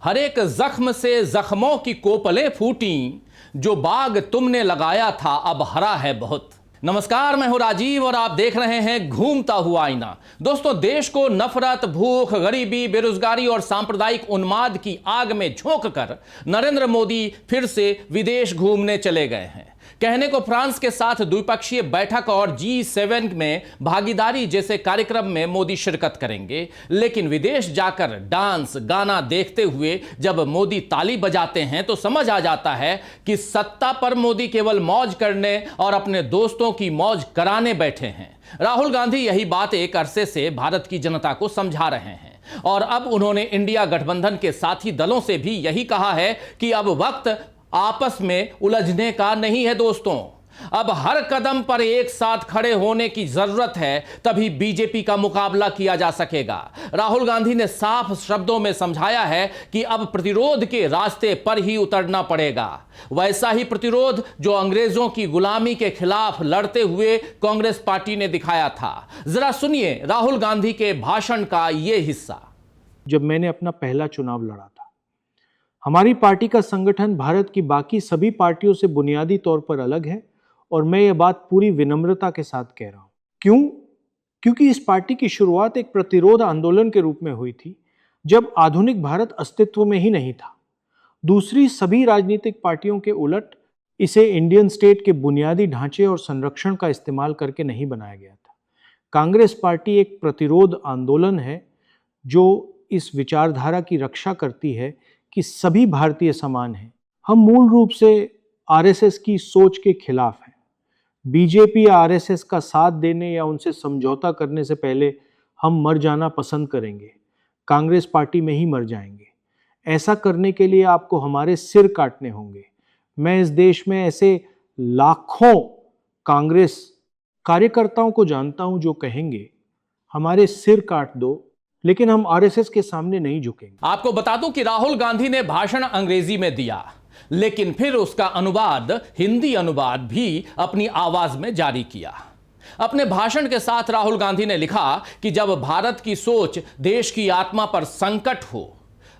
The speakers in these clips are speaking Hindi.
हर एक जख्म से जख्मों की कोपलें फूटी, जो बाग तुमने लगाया था अब हरा है बहुत। नमस्कार, मैं हूं राजीव और आप देख रहे हैं घूमता हुआ आईना। दोस्तों, देश को नफरत, भूख, गरीबी, बेरोजगारी और सांप्रदायिक उन्माद की आग में झोंककर नरेंद्र मोदी फिर से विदेश घूमने चले गए हैं। कहने को फ्रांस के साथ द्विपक्षीय बैठक और G7 में भागीदारी जैसे कार्यक्रम में मोदी शिरकत करेंगे, लेकिन विदेश जाकर डांस गाना देखते हुए जब मोदी ताली बजाते हैं तो समझ आ जाता है कि सत्ता पर मोदी केवल मौज करने और अपने दोस्तों की मौज कराने बैठे हैं। राहुल गांधी यही बात एक अरसे से भारत की जनता को समझा रहे हैं और अब उन्होंने इंडिया गठबंधन के साथी दलों से भी यही कहा है कि अब वक्त आपस में उलझने का नहीं है दोस्तों, अब हर कदम पर एक साथ खड़े होने की जरूरत है, तभी बीजेपी का मुकाबला किया जा सकेगा। राहुल गांधी ने साफ शब्दों में समझाया है कि अब प्रतिरोध के रास्ते पर ही उतरना पड़ेगा, वैसा ही प्रतिरोध जो अंग्रेजों की गुलामी के खिलाफ लड़ते हुए कांग्रेस पार्टी ने दिखाया था। जरा सुनिए राहुल गांधी के भाषण का यह हिस्सा। जब मैंने अपना पहला चुनाव लड़ा था, हमारी पार्टी का संगठन भारत की बाकी सभी पार्टियों से बुनियादी तौर पर अलग है और मैं ये बात पूरी विनम्रता के साथ कह रहा हूं। क्यों? क्योंकि इस पार्टी की शुरुआत एक प्रतिरोध आंदोलन के रूप में हुई थी, जब आधुनिक भारत अस्तित्व में ही नहीं था। दूसरी सभी राजनीतिक पार्टियों के उलट इसे इंडियन स्टेट के बुनियादी ढांचे और संरक्षण का इस्तेमाल करके नहीं बनाया गया था। कांग्रेस पार्टी एक प्रतिरोध आंदोलन है जो इस विचारधारा की रक्षा करती है कि सभी भारतीय समान हैं। हम मूल रूप से आरएसएस की सोच के खिलाफ हैं। बीजेपी या आरएसएस का साथ देने या उनसे समझौता करने से पहले हम मर जाना पसंद करेंगे, कांग्रेस पार्टी में ही मर जाएंगे। ऐसा करने के लिए आपको हमारे सिर काटने होंगे। मैं इस देश में ऐसे लाखों कांग्रेस कार्यकर्ताओं को जानता हूं जो कहेंगे हमारे सिर काट दो, लेकिन हम आरएसएस के सामने नहीं झुकेंगे। आपको बता दूं कि राहुल गांधी ने भाषण अंग्रेजी में दिया, लेकिन फिर उसका अनुवाद, हिंदी अनुवाद भी अपनी आवाज में जारी किया। अपने भाषण के साथ राहुल गांधी ने लिखा कि जब भारत की सोच देश की आत्मा पर संकट हो,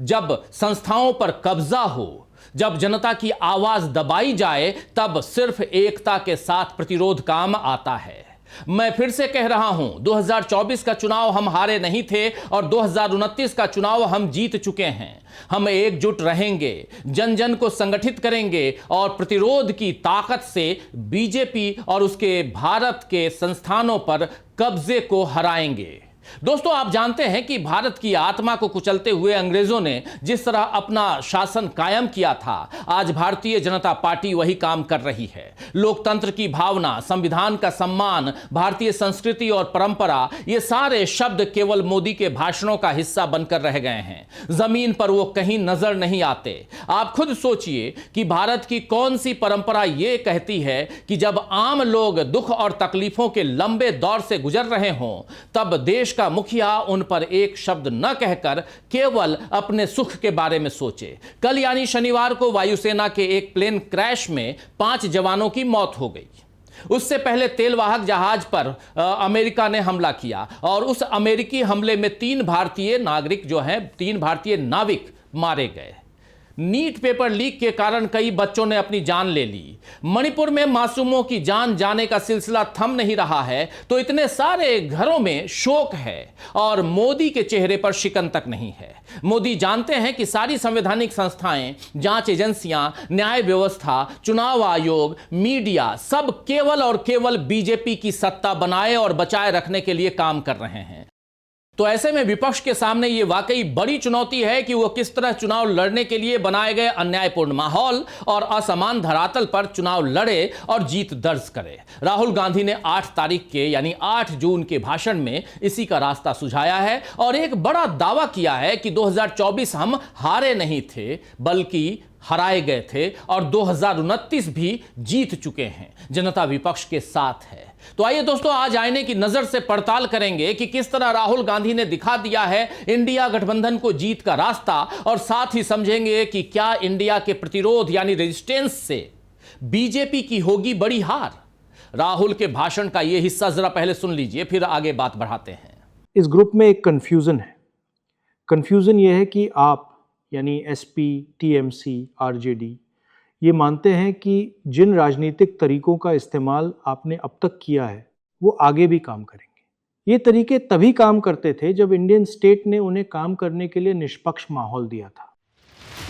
जब संस्थाओं पर कब्जा हो, जब जनता की आवाज दबाई जाए, तब सिर्फ एकता के साथ प्रतिरोध काम आता है। मैं फिर से कह रहा हूं, 2024 का चुनाव हम हारे नहीं थे और 2029 का चुनाव हम जीत चुके हैं। हम एकजुट रहेंगे, जन जन को संगठित करेंगे और प्रतिरोध की ताकत से बीजेपी और उसके भारत के संस्थानों पर कब्जे को हराएंगे। दोस्तों, आप जानते हैं कि भारत की आत्मा को कुचलते हुए अंग्रेजों ने जिस तरह अपना शासन कायम किया था, आज भारतीय जनता पार्टी वही काम कर रही है। लोकतंत्र की भावना, संविधान का सम्मान, भारतीय संस्कृति और परंपरा, ये सारे शब्द केवल मोदी के भाषणों का हिस्सा बनकर रह गए हैं। जमीन पर वो कहीं नजर नहीं आते। आप खुद सोचिए कि भारत की कौन सी परंपरा ये कहती है कि जब आम लोग दुख और तकलीफों के लंबे दौर से गुजर रहे हों, तब देश का मुखिया उन पर एक शब्द न कहकर केवल अपने सुख के बारे में सोचे। कल यानी शनिवार को वायुसेना के एक प्लेन क्रैश में 5 जवानों की मौत हो गई। उससे पहले तेलवाहक जहाज पर अमेरिका ने हमला किया और उस अमेरिकी हमले में 3 भारतीय नागरिक जो हैं, 3 भारतीय नाविक मारे गए। नीट पेपर लीक के कारण कई बच्चों ने अपनी जान ले ली। मणिपुर में मासूमों की जान जाने का सिलसिला थम नहीं रहा है, तो इतने सारे घरों में शोक है और मोदी के चेहरे पर शिकन तक नहीं है। मोदी जानते हैं कि सारी संवैधानिक संस्थाएं, जांच एजेंसियां, न्याय व्यवस्था, चुनाव आयोग, मीडिया, सब केवल और केवल बीजेपी की सत्ता बनाए और बचाए रखने के लिए काम कर रहे हैं। तो ऐसे में विपक्ष के सामने यह वाकई बड़ी चुनौती है कि वो किस तरह चुनाव लड़ने के लिए बनाए गए अन्यायपूर्ण माहौल और असमान धरातल पर चुनाव लड़े और जीत दर्ज करे। राहुल गांधी ने 8 तारीख के यानी 8 जून के भाषण में इसी का रास्ता सुझाया है और एक बड़ा दावा किया है कि 2024 हम हारे नहीं थे बल्कि हराए गए थे और 2029 भी जीत चुके हैं। जनता विपक्ष के साथ है। तो आइए दोस्तों, आज आईने की नजर से पड़ताल करेंगे कि किस तरह राहुल गांधी ने दिखा दिया है इंडिया गठबंधन को जीत का रास्ता और साथ ही समझेंगे कि क्या इंडिया के प्रतिरोध यानी रेजिस्टेंस से बीजेपी की होगी बड़ी हार। राहुल के भाषण का यह हिस्सा जरा पहले सुन लीजिए, फिर आगे बात बढ़ाते हैं। इस ग्रुप में एक कंफ्यूजन है। कंफ्यूजन यह है कि आप यानी एसपी, टीएमसी, आरजेडी ये मानते हैं कि जिन राजनीतिक तरीकों का इस्तेमाल आपने अब तक किया है वो आगे भी काम करेंगे। ये तरीके तभी काम करते थे जब इंडियन स्टेट ने उन्हें काम करने के लिए निष्पक्ष माहौल दिया था।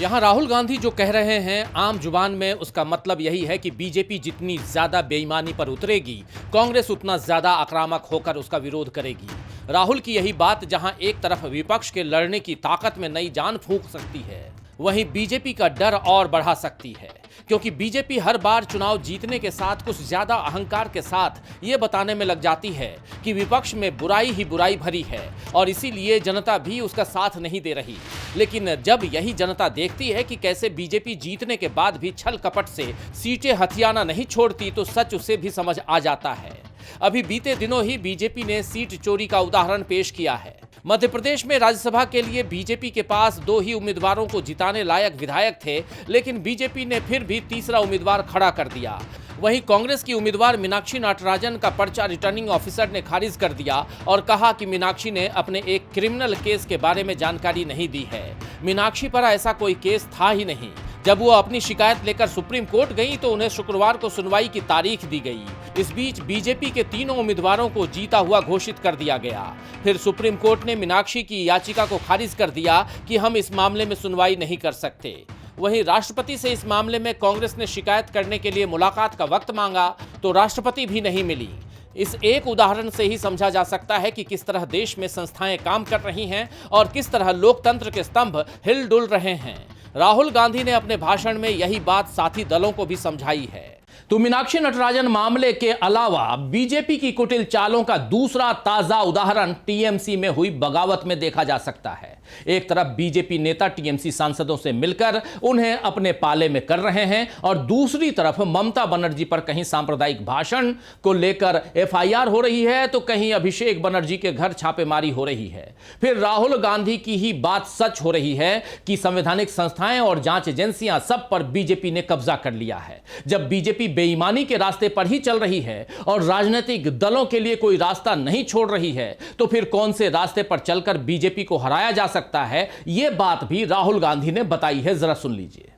यहाँ राहुल गांधी जो कह रहे हैं आम जुबान में उसका मतलब यही है कि बीजेपी जितनी ज्यादा बेईमानी पर उतरेगी, कांग्रेस उतना ज्यादा आक्रामक होकर उसका विरोध करेगी। राहुल की यही बात जहां एक तरफ विपक्ष के लड़ने की ताकत में नई जान फूंक सकती है, वहीं बीजेपी का डर और बढ़ा सकती है, क्योंकि बीजेपी हर बार चुनाव जीतने के साथ कुछ ज्यादा अहंकार के साथ ये बताने में लग जाती है कि विपक्ष में बुराई ही बुराई भरी है और इसीलिए जनता भी उसका साथ नहीं दे रही। लेकिन जब यही जनता देखती है कि कैसे बीजेपी जीतने के बाद भी छल कपट से सीटें हथियाना नहीं छोड़ती, तो सच उसे भी समझ आ जाता है। अभी बीते दिनों ही बीजेपी ने सीट चोरी का उदाहरण पेश किया है। मध्य प्रदेश में राज्यसभा के लिए बीजेपी के पास 2 ही उम्मीदवारों को जिताने लायक विधायक थे, लेकिन बीजेपी ने फिर भी तीसरा उम्मीदवार खड़ा कर दिया। वहीं कांग्रेस की उम्मीदवार मीनाक्षी नटराजन का पर्चा रिटर्निंग ऑफिसर ने खारिज कर दिया और कहा कि मीनाक्षी ने अपने एक क्रिमिनल केस के बारे में जानकारी नहीं दी है। मीनाक्षी पर ऐसा कोई केस था ही नहीं। जब वो अपनी शिकायत लेकर सुप्रीम कोर्ट गई तो उन्हें शुक्रवार को सुनवाई की तारीख दी गई। इस बीच बीजेपी के तीनों उम्मीदवारों को जीता हुआ घोषित कर दिया गया। फिर सुप्रीम कोर्ट ने मीनाक्षी की याचिका को खारिज कर दिया कि हम इस मामले में सुनवाई नहीं कर सकते। वहीं राष्ट्रपति से इस मामले में कांग्रेस ने शिकायत करने के लिए मुलाकात का वक्त मांगा तो राष्ट्रपति भी नहीं मिली। इस एक उदाहरण से ही समझा जा सकता है कि किस तरह देश में संस्थाएं काम कर रही हैं और किस तरह लोकतंत्र के स्तंभ हिल डुल रहे हैं। राहुल गांधी ने अपने भाषण में यही बात साथी दलों को भी समझाई है। तो मीनाक्षी नटराजन मामले के अलावा बीजेपी की कुटिल चालों का दूसरा ताजा उदाहरण टीएमसी में हुई बगावत में देखा जा सकता है। एक तरफ बीजेपी नेता टीएमसी सांसदों से मिलकर उन्हें अपने पाले में कर रहे हैं और दूसरी तरफ ममता बनर्जी पर कहीं सांप्रदायिक भाषण को लेकर एफआईआर हो रही है तो कहीं अभिषेक बनर्जी के घर छापेमारी हो रही है। फिर राहुल गांधी की ही बात सच हो रही है कि संवैधानिक संस्थाएं और जांच एजेंसियां सब पर बीजेपी ने कब्जा कर लिया है। जब बीजेपी बेईमानी के रास्ते पर ही चल रही है और राजनीतिक दलों के लिए कोई रास्ता नहीं छोड़ रही है, तो फिर कौन से रास्ते पर चलकर बीजेपी को हराया जा सकता है, यह बात भी राहुल गांधी ने बताई है। जरा सुन लीजिए।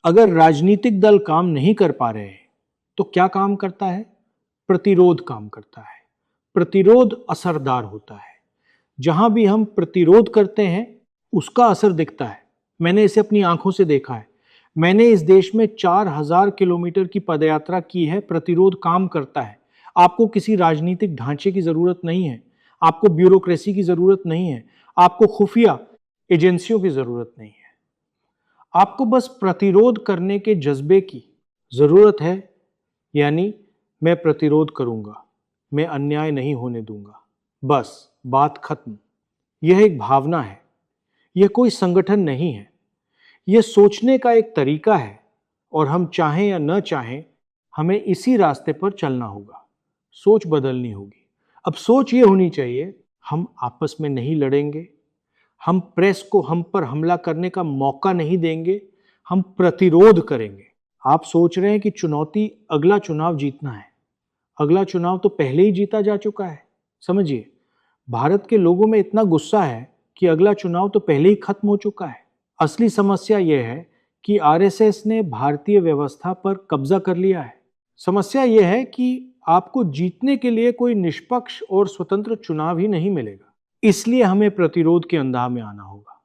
अगर राजनीतिक दल काम नहीं कर पा रहे तो क्या काम करता है? प्रतिरोध काम करता है। प्रतिरोध असरदार होता है। जहां भी हम प्रतिरोध करते हैं उसका असर दिखता है। मैंने इसे अपनी आंखों से देखा है। मैंने इस देश में 4000 किलोमीटर की पदयात्रा की है। प्रतिरोध काम करता है। आपको किसी राजनीतिक ढांचे की जरूरत नहीं है, आपको ब्यूरोक्रेसी की जरूरत नहीं है, आपको खुफिया एजेंसियों की जरूरत नहीं है। आपको बस प्रतिरोध करने के जज्बे की जरूरत है। यानी मैं प्रतिरोध करूंगा, मैं अन्याय नहीं होने दूंगा, बस बात खत्म। यह एक भावना है, यह कोई संगठन नहीं है। यह सोचने का एक तरीका है और हम चाहें या न चाहें हमें इसी रास्ते पर चलना होगा। सोच बदलनी होगी। अब सोच ये होनी चाहिए, हम आपस में नहीं लड़ेंगे, हम प्रेस को हम पर हमला करने का मौका नहीं देंगे, हम प्रतिरोध करेंगे। आप सोच रहे हैं कि चुनौती अगला चुनाव जीतना है। अगला चुनाव तो पहले ही जीता जा चुका है। समझिए, भारत के लोगों में इतना गुस्सा है कि अगला चुनाव तो पहले ही खत्म हो चुका है। असली समस्या यह है कि आरएसएस ने भारतीय व्यवस्था पर कब्जा कर लिया है। समस्या यह है कि आपको जीतने के लिए कोई निष्पक्ष और स्वतंत्र चुनाव ही नहीं मिलेगा। इसलिए हमें प्रतिरोध के अंदाज में आना होगा।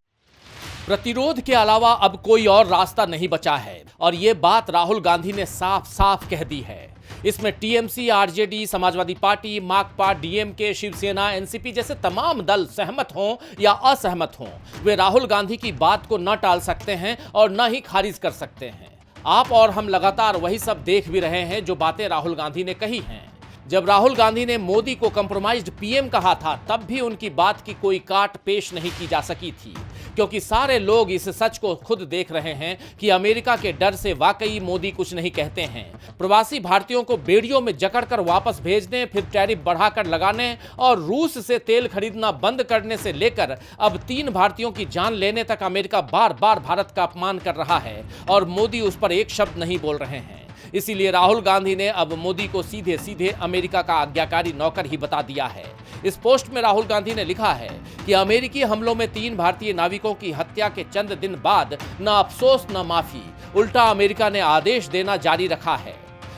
प्रतिरोध के अलावा अब कोई और रास्ता नहीं बचा है और ये बात राहुल गांधी ने साफ साफ कह दी है। इसमें टीएमसी, आरजेडी, समाजवादी पार्टी, माकपा, डीएमके, शिवसेना, एनसीपी जैसे तमाम दल सहमत हों या असहमत हों, वे राहुल गांधी की बात को न टाल सकते हैं और न ही खारिज कर सकते हैं। आप और हम लगातार वही सब देख भी रहे हैं जो बातें राहुल गांधी ने कही हैं। जब राहुल गांधी ने मोदी को कंप्रोमाइज्ड पीएम कहा था, तब भी उनकी बात की कोई काट पेश नहीं की जा सकी थी, क्योंकि सारे लोग इस सच को खुद देख रहे हैं कि अमेरिका के डर से वाकई मोदी कुछ नहीं कहते हैं। प्रवासी भारतीयों को बेड़ियों में जकड़कर वापस भेजने, फिर टैरिफ बढ़ाकर लगाने और रूस से तेल खरीदना बंद करने से लेकर अब 3 भारतीयों की जान लेने तक अमेरिका बार बार भारत का अपमान कर रहा है और मोदी उस पर एक शब्द नहीं बोल रहे हैं। इसीलिए राहुल गांधी ने अब मोदी को सीधे सीधे अमेरिका का आज्ञाकारी नौकर ही बता दिया है। इस पोस्ट में राहुल गांधी ने लिखा है कि अमेरिकी हमलों में 3 भारतीय नाविकों की हत्या के चंद दिन बाद न अफसोस न माफी, उल्टा अमेरिका ने आदेश देना जारी रखा है।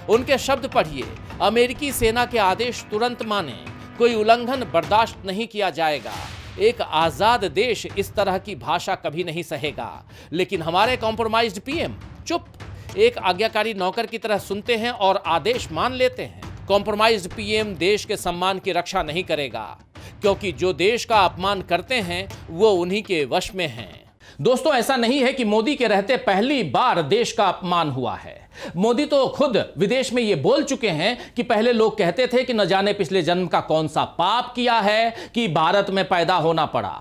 उनके शब्द पढ़िए, अमेरिकी सेना के आदेश तुरंत माने, कोई उल्लंघन बर्दाश्त नहीं किया जाएगा। एक आजाद देश इस तरह की भाषा कभी नहीं सहेगा। लेकिन हमारे कॉम्प्रोमाइज्ड पीएम चुप, एक आज्ञाकारी नौकर की तरह सुनते हैं और आदेश मान लेते हैं। कॉम्प्रोमाइज्ड पीएम देश के सम्मान की रक्षा नहीं करेगा, क्योंकि जो देश का अपमान करते हैं वो उन्हीं के वश में हैं। दोस्तों, ऐसा नहीं है कि मोदी के रहते पहली बार देश का अपमान हुआ है। मोदी तो खुद विदेश में ये बोल चुके हैं कि पहले लोग कहते थे कि न जाने पिछले जन्म का कौन सा पाप किया है कि भारत में पैदा होना पड़ा।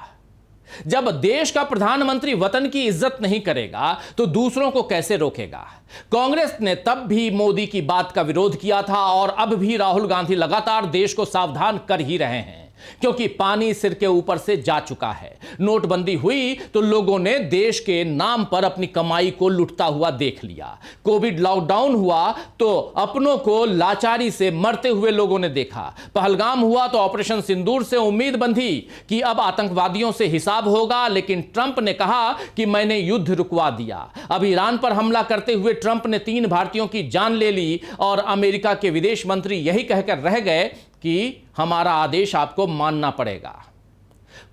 जब देश का प्रधानमंत्री वतन की इज्जत नहीं करेगा तो दूसरों को कैसे रोकेगा? कांग्रेस ने तब भी मोदी की बात का विरोध किया था और अब भी राहुल गांधी लगातार देश को सावधान कर ही रहे हैं, क्योंकि पानी सिर के ऊपर से जा चुका है। नोटबंदी हुई तो लोगों ने देश के नाम पर अपनी कमाई को लुटता हुआ देख लिया। कोविड लॉकडाउन हुआ तो अपनों को लाचारी से मरते हुए लोगों ने देखा। पहलगाम हुआ तो ऑपरेशन सिंदूर से उम्मीद बंधी कि अब आतंकवादियों से हिसाब होगा, लेकिन ट्रंप ने कहा कि मैंने युद्ध रुकवा दिया। अब ईरान पर हमला करते हुए ट्रंप ने 3 भारतीयों की जान ले ली और अमेरिका के विदेश मंत्री यही कहकर रह गए कि हमारा आदेश आपको मानना पड़ेगा।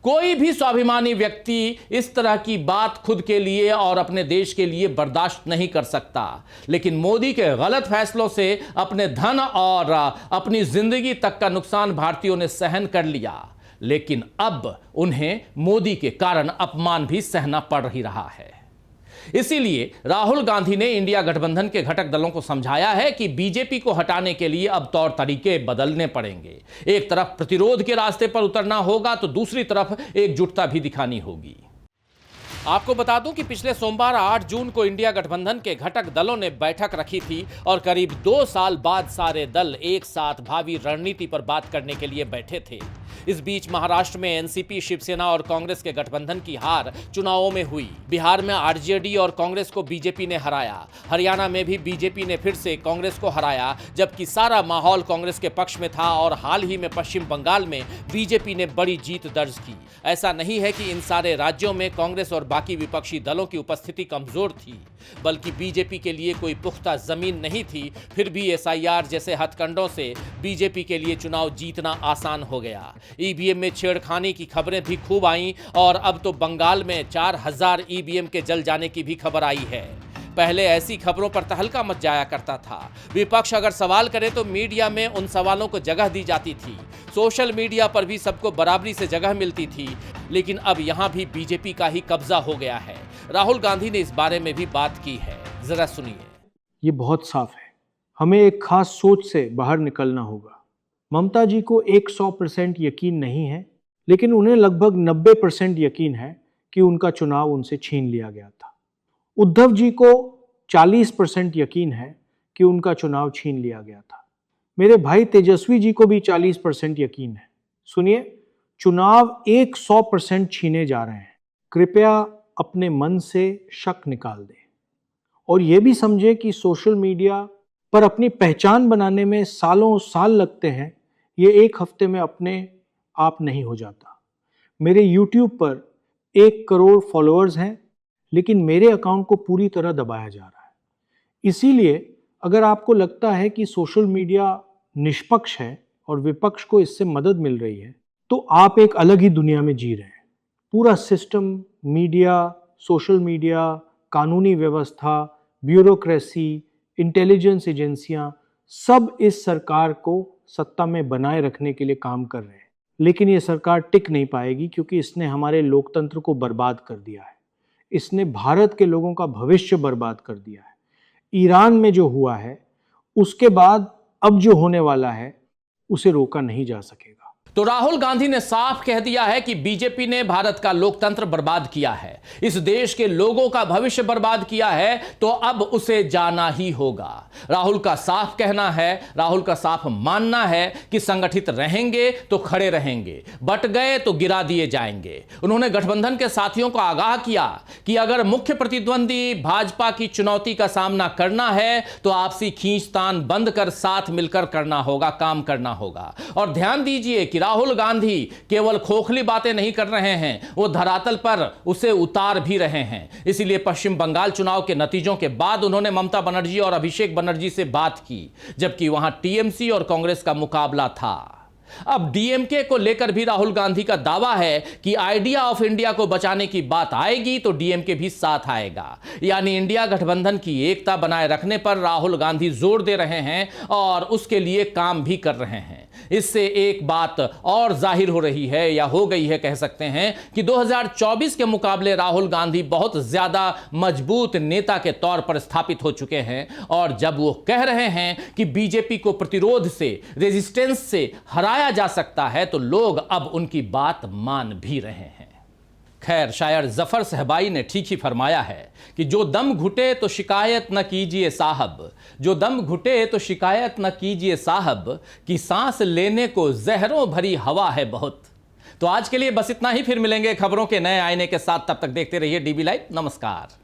कोई भी स्वाभिमानी व्यक्ति इस तरह की बात खुद के लिए और अपने देश के लिए बर्दाश्त नहीं कर सकता। लेकिन मोदी के गलत फैसलों से अपने धन और अपनी जिंदगी तक का नुकसान भारतीयों ने सहन कर लिया, लेकिन अब उन्हें मोदी के कारण अपमान भी सहना पड़ ही रहा है। इसीलिए राहुल गांधी ने इंडिया गठबंधन के घटक दलों को समझाया है कि बीजेपी को हटाने के लिए अब तौर तरीके बदलने पड़ेंगे। एक तरफ प्रतिरोध के रास्ते पर उतरना होगा तो दूसरी तरफ एकजुटता भी दिखानी होगी। आपको बता दूं कि पिछले सोमवार 8 जून को इंडिया गठबंधन के घटक दलों ने बैठक रखी थी और करीब 2 साल बाद सारे दल एक साथ भावी रणनीति पर बात करने के लिए बैठे थे। इस बीच महाराष्ट्र में एनसीपी, शिवसेना और कांग्रेस के गठबंधन की हार चुनावों में हुई। बिहार में आरजेडी और कांग्रेस को बीजेपी ने हराया। हरियाणा में भी बीजेपी ने फिर से कांग्रेस को हराया, जबकि सारा माहौल कांग्रेस के पक्ष में था और हाल ही में पश्चिम बंगाल में बीजेपी ने बड़ी जीत दर्ज की। ऐसा नहीं है कि इन सारे राज्यों में कांग्रेस और बाकी विपक्षी दलों की उपस्थिति कमजोर थी, बल्कि बीजेपी के लिए कोई पुख्ता जमीन नहीं थी। फिर भी एसआईआर जैसे हथकंडों से बीजेपी के लिए चुनाव जीतना आसान हो गया। ईवीएम में छेड़खानी की खबरें भी खूब आईं और अब तो बंगाल में 4000 ईवीएम के जल जाने की भी खबर आई है। पहले ऐसी खबरों पर तहलका मच जाया करता था। विपक्ष अगर सवाल करे तो मीडिया में उन सवालों को जगह दी जाती थी। सोशल मीडिया पर भी सबको बराबरी से जगह मिलती थी, लेकिन अब यहां भी बीजेपी का ही कब्जा हो गया है। राहुल गांधी ने इस बारे में भी बात की है, जरा सुनिए। ये बहुत साफ है, हमें एक खास सोच से बाहर निकलना होगा। ममता जी को 100% यकीन नहीं है, लेकिन उन्हें लगभग 90% यकीन है कि उनका चुनाव उनसे छीन लिया गया था। उद्धव जी को 40% यकीन है कि उनका चुनाव छीन लिया गया था। मेरे भाई तेजस्वी जी को भी 40% यकीन है। सुनिए, चुनाव 100% छीने जा रहे हैं। कृपया अपने मन से शक निकाल दें और यह भी समझें कि सोशल मीडिया पर अपनी पहचान बनाने में सालों साल लगते हैं। ये एक हफ्ते में अपने आप नहीं हो जाता। मेरे YouTube पर 1 करोड़ फॉलोअर्स हैं, लेकिन मेरे अकाउंट को पूरी तरह दबाया जा रहा है। इसीलिए अगर आपको लगता है कि सोशल मीडिया निष्पक्ष है और विपक्ष को इससे मदद मिल रही है, तो आप एक अलग ही दुनिया में जी रहे हैं। पूरा सिस्टम, मीडिया, सोशल मीडिया, कानूनी व्यवस्था, ब्यूरोक्रेसी, इंटेलिजेंस एजेंसियां सब इस सरकार को सत्ता में बनाए रखने के लिए काम कर रहे हैं। लेकिन ये सरकार टिक नहीं पाएगी, क्योंकि इसने हमारे लोकतंत्र को बर्बाद कर दिया है। इसने भारत के लोगों का भविष्य बर्बाद कर दिया है। ईरान में जो हुआ है, उसके बाद अब जो होने वाला है, उसे रोका नहीं जा सकेगा। तो राहुल गांधी ने साफ कह दिया है कि बीजेपी ने भारत का लोकतंत्र बर्बाद किया है, इस देश के लोगों का भविष्य बर्बाद किया है, तो अब उसे जाना ही होगा। राहुल का साफ कहना है, राहुल का साफ मानना है कि संगठित रहेंगे तो खड़े रहेंगे, बट गए तो गिरा दिए जाएंगे। उन्होंने गठबंधन के साथियों को आगाह किया कि अगर मुख्य प्रतिद्वंदी भाजपा की चुनौती का सामना करना है तो आपसी खींचतान बंद कर साथ मिलकर करना होगा, काम करना होगा। और ध्यान दीजिए कि राहुल गांधी केवल खोखली बातें नहीं कर रहे हैं, वो धरातल पर उसे उतार भी रहे हैं। इसीलिए पश्चिम बंगाल चुनाव के नतीजों के बाद उन्होंने ममता बनर्जी और अभिषेक बनर्जी से बात की, जबकि वहां टीएमसी और कांग्रेस का मुकाबला था। अब डीएमके को लेकर भी राहुल गांधी का दावा है कि आइडिया ऑफ इंडिया को बचाने की बात आएगी तो डीएमके भी साथ आएगा। यानी इंडिया गठबंधन की एकता बनाए रखने पर राहुल गांधी जोर दे रहे हैं और उसके लिए काम भी कर रहे हैं। इससे एक बात और जाहिर हो रही है, या हो गई है कह सकते हैं, कि 2024 के मुकाबले राहुल गांधी बहुत ज्यादा मजबूत नेता के तौर पर स्थापित हो चुके हैं। और जब वो कह रहे हैं कि बीजेपी को प्रतिरोध से, रेजिस्टेंस से हराया जा सकता है, तो लोग अब उनकी बात मान भी रहे हैं। खैर, शायर जफर सहबाई ने ठीक ही फरमाया है कि जो दम घुटे तो शिकायत न कीजिए साहब, जो दम घुटे तो शिकायत न कीजिए साहब, कि सांस लेने को जहरों भरी हवा है बहुत। तो आज के लिए बस इतना ही, फिर मिलेंगे खबरों के नए आईने के साथ। तब तक देखते रहिए डीबी लाइव। नमस्कार।